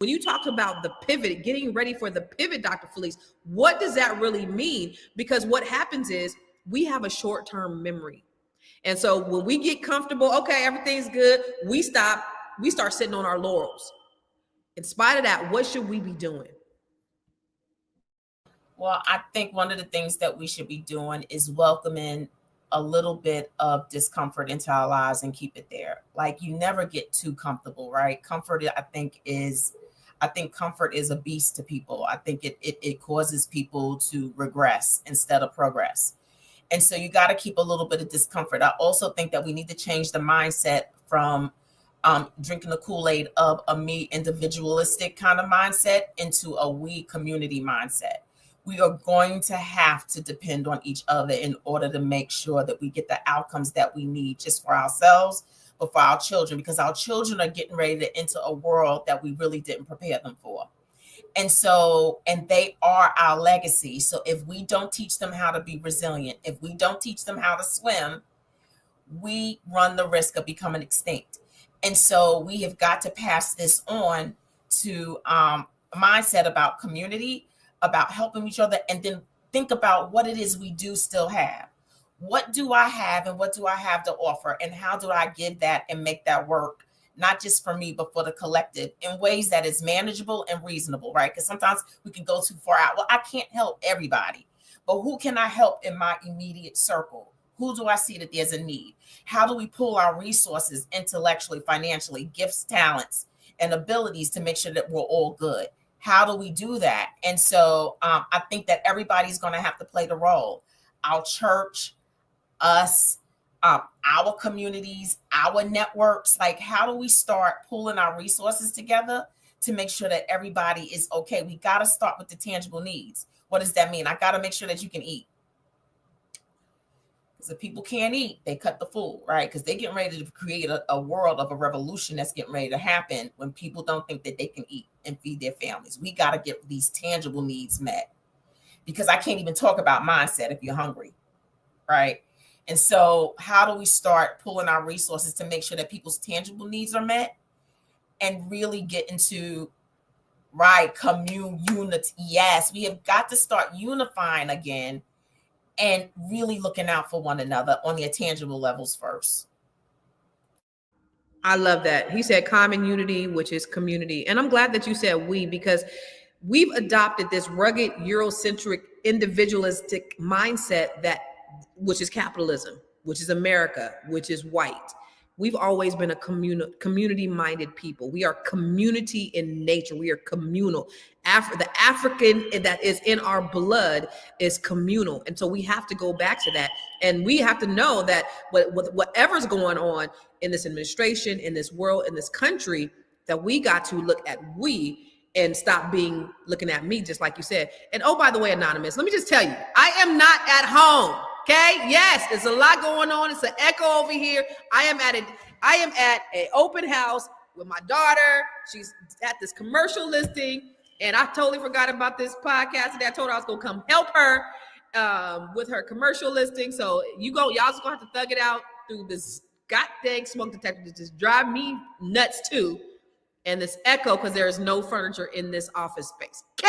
When you talk about the pivot, getting ready for the pivot, Dr. Felice, what does that really mean? Because what happens is we have a short-term memory. And so when we get comfortable, okay, everything's good, we start sitting on our laurels. In spite of that, what should we be doing? Well, I think one of the things that we should be doing is welcoming a little bit of discomfort into our lives and keep it there. Like, you never get too comfortable, right? Comfort, I think comfort is a beast to people. I think it causes people to regress instead of progress. And so you got to keep a little bit of discomfort. I also think that we need to change the mindset from drinking the Kool-Aid of a me individualistic kind of mindset into a we community mindset. We are going to have to depend on each other in order to make sure that we get the outcomes that we need, just for ourselves, but for our children, because our children are getting ready to enter a world that we really didn't prepare them for. And they are our legacy. So if we don't teach them how to be resilient, if we don't teach them how to swim, we run the risk of becoming extinct. And so we have got to pass this on to a mindset about community, about helping each other, and then think about what it is we do still have. What do I have, and what do I have to offer, and how do I give that and make that work, not just for me, but for the collective, in ways that is manageable and reasonable, right? Because sometimes we can go too far out. Well, I can't help everybody, but who can I help in my immediate circle? Who do I see that there's a need? How do we pull our resources intellectually, financially, gifts, talents, and abilities to make sure that we're all good? How do we do that? And so I think that everybody's going to have to play the role. Our church, us, our communities, our networks. Like, how do we start pulling our resources together to make sure that everybody is okay? We got to start with the tangible needs. What does that mean? I got to make sure that you can eat. Because if people can't eat, they cut the food, right? Because they're getting ready to create a world of a revolution that's getting ready to happen when people don't think that they can eat and feed their families. We got to get these tangible needs met, because I can't even talk about mindset if you're hungry, right? And so how do we start pulling our resources to make sure that people's tangible needs are met and really get into, right, unity? Yes, we have got to start unifying again and really looking out for one another on the tangible levels first. I love that. He said common unity, which is community. And I'm glad that you said we, because we've adopted this rugged, Eurocentric, individualistic mindset which is capitalism, which is America, which is white. We've always been a community-minded people. We are community in nature. We are communal. The African that is in our blood is communal. And so we have to go back to that. And we have to know that whatever's going on in this administration, in this world, in this country, that we got to look at we and stop looking at me, just like you said. And oh, by the way, Anonymous, let me just tell you, I am not at home. Okay. Yes, there's a lot going on. It's an echo over here. I am at an open house with my daughter. She's at this commercial listing, and I totally forgot about this podcast today. I told her I was gonna come help her with her commercial listing. So y'all just gonna have to thug it out through this goddamn smoke detector that just drive me nuts too, and this echo because there is no furniture in this office space. Okay.